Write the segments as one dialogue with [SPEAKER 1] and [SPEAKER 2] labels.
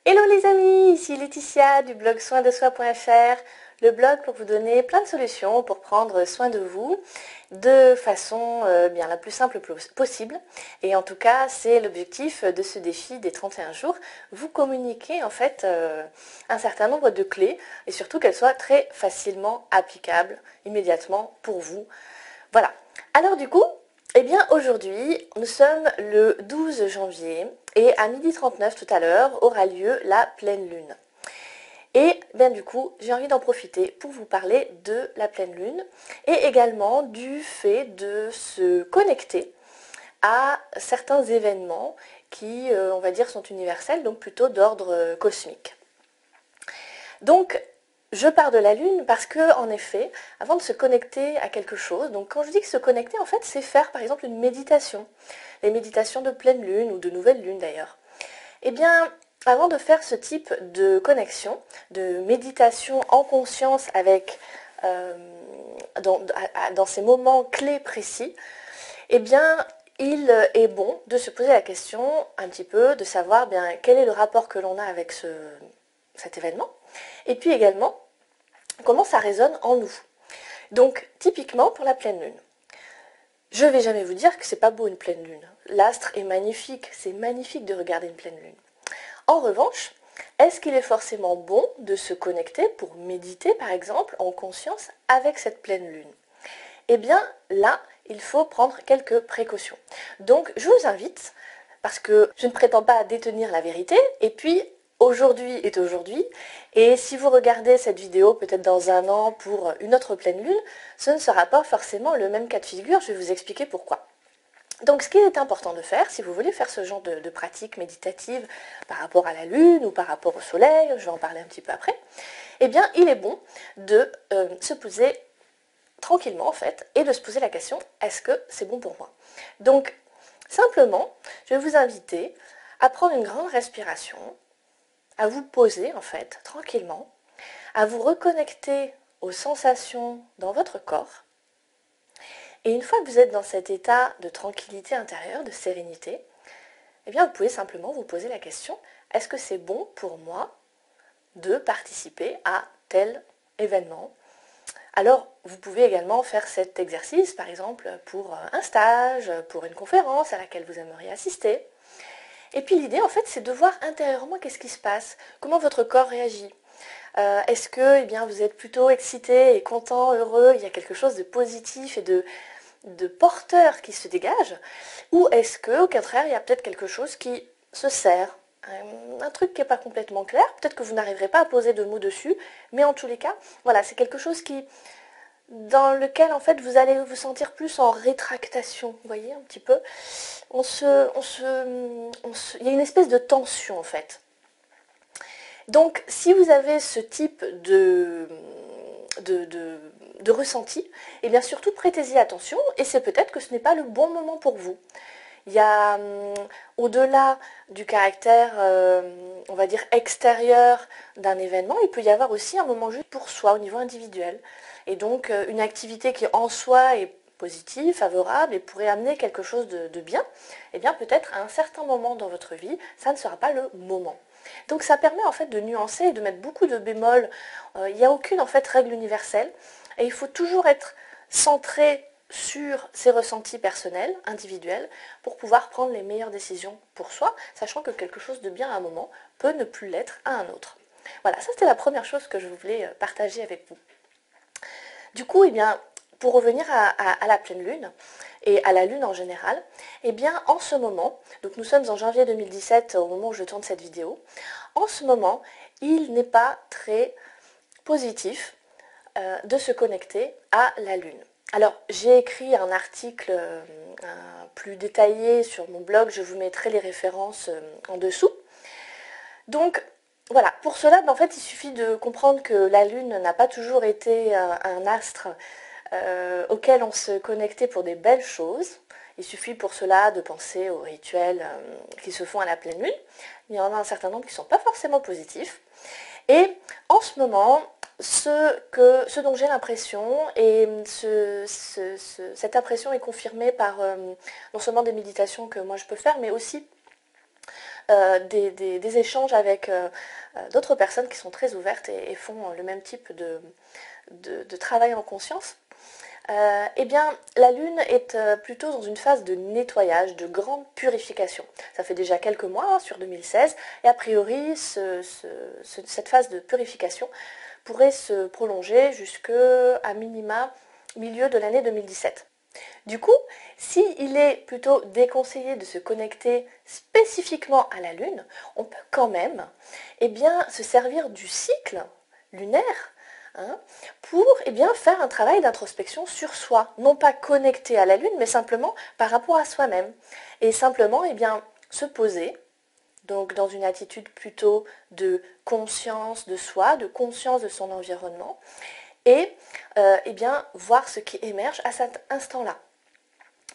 [SPEAKER 1] Hello les amis, ici Laetitia du blog soindesoi.fr, le blog pour vous donner plein de solutions pour prendre soin de vous de façon bien la plus simple possible. Et en tout cas, c'est l'objectif de ce défi des 31 jours, vous communiquer en fait un certain nombre de clés et surtout qu'elles soient très facilement applicables immédiatement pour vous. Voilà. Alors du coup, eh bien aujourd'hui, nous sommes le 12 janvier et à 12h39 tout à l'heure aura lieu la pleine lune. Et bien du coup, j'ai envie d'en profiter pour vous parler de la pleine lune et également du fait de se connecter à certains événements qui, on va dire, sont universels, donc plutôt d'ordre cosmique. Donc, je pars de la Lune parce que, en effet, avant de se connecter à quelque chose, donc quand je dis que se connecter, en fait, c'est faire par exemple une méditation, les méditations de pleine Lune ou de nouvelle Lune d'ailleurs. Eh bien, avant de faire ce type de connexion, de méditation en conscience avec, dans ces moments clés précis, eh bien, il est bon de se poser la question un petit peu, de savoir bien quel est le rapport que l'on a avec cet événement, et puis également comment ça résonne en nous. Donc typiquement pour la pleine lune, je ne vais jamais vous dire que c'est pas beau une pleine lune. L'astre est magnifique, c'est magnifique de regarder une pleine lune. En revanche, est-ce qu'il est forcément bon de se connecter pour méditer par exemple en conscience avec cette pleine lune? Eh bien là, il faut prendre quelques précautions. Donc je vous invite, parce que je ne prétends pas détenir la vérité, et puis aujourd'hui est aujourd'hui, et si vous regardez cette vidéo peut-être dans un an pour une autre pleine lune, ce ne sera pas forcément le même cas de figure, je vais vous expliquer pourquoi. Donc ce qui est important de faire, si vous voulez faire ce genre de pratique méditative par rapport à la lune ou par rapport au soleil, je vais en parler un petit peu après, eh bien il est bon de se poser tranquillement en fait et de se poser la question, est-ce que c'est bon pour moi? Donc simplement, je vais vous inviter à prendre une grande respiration, à vous poser en fait tranquillement, à vous reconnecter aux sensations dans votre corps. Et une fois que vous êtes dans cet état de tranquillité intérieure, de sérénité, eh bien vous pouvez simplement vous poser la question, est-ce que c'est bon pour moi de participer à tel événement? Alors, vous pouvez également faire cet exercice, par exemple, pour un stage, pour une conférence à laquelle vous aimeriez assister. Et puis l'idée, en fait, c'est de voir intérieurement qu'est-ce qui se passe, comment votre corps réagit. Est-ce que vous êtes plutôt excité et content, heureux, il y a quelque chose de positif et de porteur qui se dégage? Ou est-ce que, au contraire, il y a peut-être quelque chose qui se serre, un truc qui n'est pas complètement clair, peut-être que vous n'arriverez pas à poser de mots dessus, mais en tous les cas, voilà, c'est quelque chose dans lequel en fait vous allez vous sentir plus en rétractation, vous voyez un petit peu. Il y a une espèce de tension en fait. Donc si vous avez ce type de ressenti, et bien surtout prêtez-y attention et c'est peut-être que ce n'est pas le bon moment pour vous. Il y a, au-delà du caractère, on va dire, extérieur d'un événement, il peut y avoir aussi un moment juste pour soi, au niveau individuel. Et donc, une activité qui en soi est positive, favorable et pourrait amener quelque chose de bien, eh bien peut-être à un certain moment dans votre vie, ça ne sera pas le moment. Donc ça permet en fait de nuancer et de mettre beaucoup de bémols. Il n'y a aucune en fait règle universelle et il faut toujours être centré sur ses ressentis personnels, individuels, pour pouvoir prendre les meilleures décisions pour soi, sachant que quelque chose de bien à un moment peut ne plus l'être à un autre. Voilà, ça c'était la première chose que je voulais partager avec vous. Du coup, pour revenir à la pleine lune, et à la lune en général, en ce moment, donc nous sommes en janvier 2017 au moment où je tourne cette vidéo, en ce moment, il n'est pas très positif de se connecter à la lune. Alors, j'ai écrit un article plus détaillé sur mon blog, je vous mettrai les références en dessous. Donc, voilà, pour cela, en fait, il suffit de comprendre que la Lune n'a pas toujours été un astre auquel on se connectait pour des belles choses. Il suffit pour cela de penser aux rituels qui se font à la pleine Lune. Il y en a un certain nombre qui ne sont pas forcément positifs. Et en ce moment, ce dont j'ai l'impression, et cette impression est confirmée par non seulement des méditations que moi je peux faire, mais aussi des échanges avec d'autres personnes qui sont très ouvertes et font le même type de travail en conscience. Eh bien, la Lune est plutôt dans une phase de nettoyage, de grande purification. Ça fait déjà quelques mois, hein, sur 2016, et a priori, cette phase de purification pourrait se prolonger jusqu'à minima milieu de l'année 2017. Du coup, s'il est plutôt déconseillé de se connecter spécifiquement à la Lune, on peut quand même se servir du cycle lunaire, hein, pour faire un travail d'introspection sur soi. Non pas connecté à la Lune, mais simplement par rapport à soi-même. Et simplement se poser, donc dans une attitude plutôt de conscience de soi, de conscience de son environnement, et voir ce qui émerge à cet instant-là.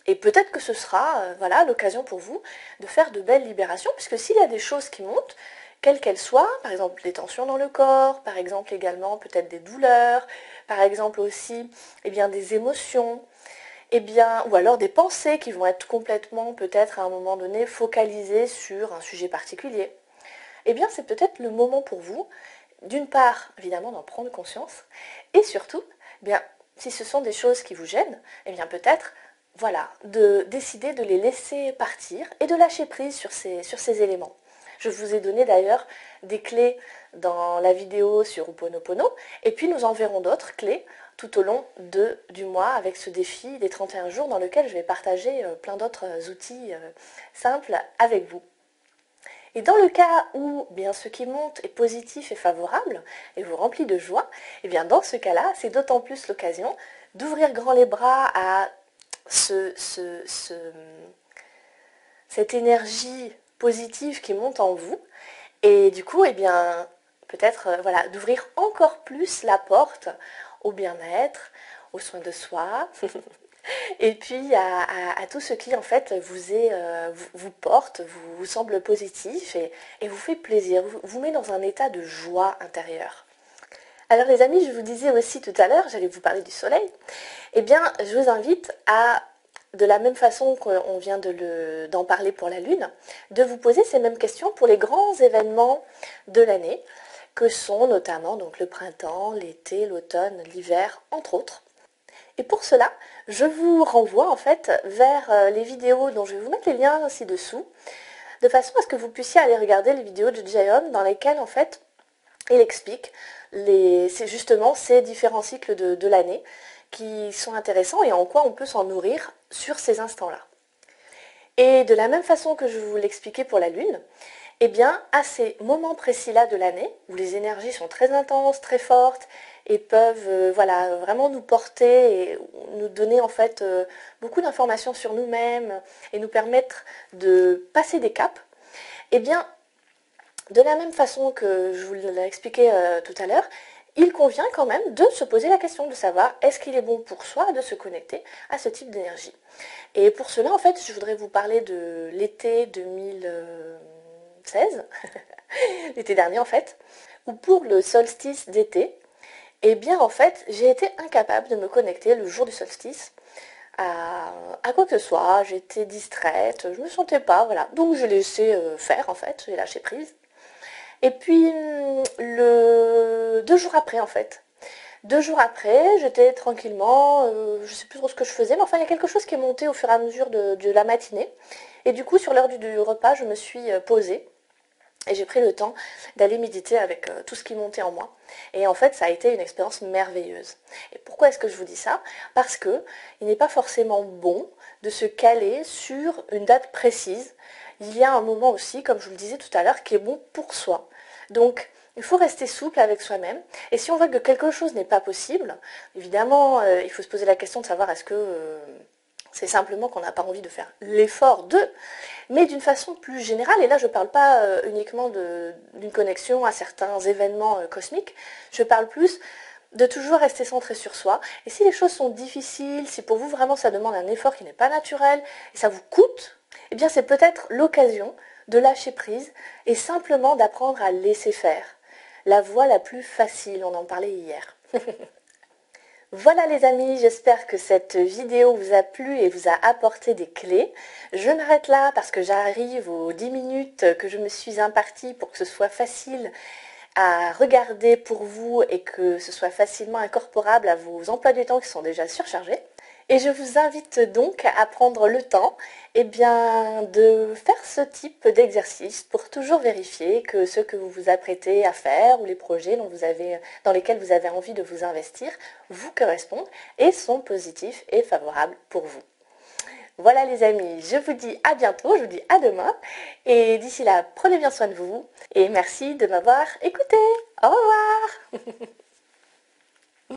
[SPEAKER 1] Et peut-être que ce sera l'occasion pour vous de faire de belles libérations, puisque s'il y a des choses qui montent, quelles qu'elles soient, par exemple des tensions dans le corps, par exemple également peut-être des douleurs, par exemple aussi des émotions, ou alors des pensées qui vont être complètement peut-être à un moment donné focalisées sur un sujet particulier, c'est peut-être le moment pour vous, d'une part évidemment d'en prendre conscience, et surtout, si ce sont des choses qui vous gênent, peut-être de décider de les laisser partir et de lâcher prise sur ces éléments. Je vous ai donné d'ailleurs des clés dans la vidéo sur Ho'oponopono, et puis nous en verrons d'autres clés tout au long du mois avec ce défi des 31 jours dans lequel je vais partager plein d'autres outils simples avec vous. Et dans le cas où ce qui monte est positif et favorable et vous remplit de joie, dans ce cas-là, c'est d'autant plus l'occasion d'ouvrir grand les bras à cette énergie positive qui monte en vous, et du coup peut-être d'ouvrir encore plus la porte au bien-être, aux soins de soi et puis à tout ce qui en fait vous porte, vous semble positif et vous fait plaisir, vous met dans un état de joie intérieure. Alors les amis, je vous disais aussi tout à l'heure, j'allais vous parler du soleil, je vous invite à, de la même façon qu'on vient d'en parler pour la Lune, de vous poser ces mêmes questions pour les grands événements de l'année, que sont notamment donc, le printemps, l'été, l'automne, l'hiver, entre autres. Et pour cela, je vous renvoie en fait vers les vidéos dont je vais vous mettre les liens ci-dessous, de façon à ce que vous puissiez aller regarder les vidéos de Jaehoon dans lesquelles en fait il explique justement ces différents cycles de l'année qui sont intéressants et en quoi on peut s'en nourrir sur ces instants-là. Et de la même façon que je vous l'expliquais pour la Lune, à ces moments précis-là de l'année, où les énergies sont très intenses, très fortes, et peuvent vraiment nous porter et nous donner en fait beaucoup d'informations sur nous-mêmes et nous permettre de passer des caps, de la même façon que je vous l'ai expliqué tout à l'heure, il convient quand même de se poser la question de savoir est-ce qu'il est bon pour soi de se connecter à ce type d'énergie. Et pour cela, en fait, je voudrais vous parler de l'été 2016, l'été dernier en fait, où pour le solstice d'été, en fait, j'ai été incapable de me connecter le jour du solstice à quoi que ce soit. J'étais distraite, je me sentais pas, voilà. Donc je laissé faire en fait, j'ai lâché prise. Et puis 2 jours après en fait, 2 jours après, j'étais tranquillement, je sais plus trop ce que je faisais, mais enfin il y a quelque chose qui est monté au fur et à mesure de la matinée. Et du coup, sur l'heure du repas, je me suis posée. Et j'ai pris le temps d'aller méditer avec tout ce qui montait en moi. Et en fait, ça a été une expérience merveilleuse. Et pourquoi est-ce que je vous dis ça? Parce que il n'est pas forcément bon de se caler sur une date précise. Il y a un moment aussi, comme je vous le disais tout à l'heure, qui est bon pour soi. Donc, il faut rester souple avec soi-même. Et si on voit que quelque chose n'est pas possible, évidemment, il faut se poser la question de savoir est-ce que c'est simplement qu'on n'a pas envie de faire l'effort mais d'une façon plus générale, et là je ne parle pas uniquement d'une connexion à certains événements cosmiques, je parle plus de toujours rester centré sur soi. Et si les choses sont difficiles, si pour vous vraiment ça demande un effort qui n'est pas naturel, et ça vous coûte, c'est peut-être l'occasion de lâcher prise et simplement d'apprendre à laisser faire. La voie la plus facile, on en parlait hier. Voilà les amis, j'espère que cette vidéo vous a plu et vous a apporté des clés. Je m'arrête là parce que j'arrive aux 10 minutes que je me suis impartie pour que ce soit facile à regarder pour vous et que ce soit facilement incorporable à vos emplois du temps qui sont déjà surchargés. Et je vous invite donc à prendre le temps de faire ce type d'exercice pour toujours vérifier que ce que vous vous apprêtez à faire ou les projets dans lesquels vous avez envie de vous investir vous correspondent et sont positifs et favorables pour vous. Voilà les amis, je vous dis à bientôt, je vous dis à demain et d'ici là, prenez bien soin de vous et merci de m'avoir écouté. Au revoir.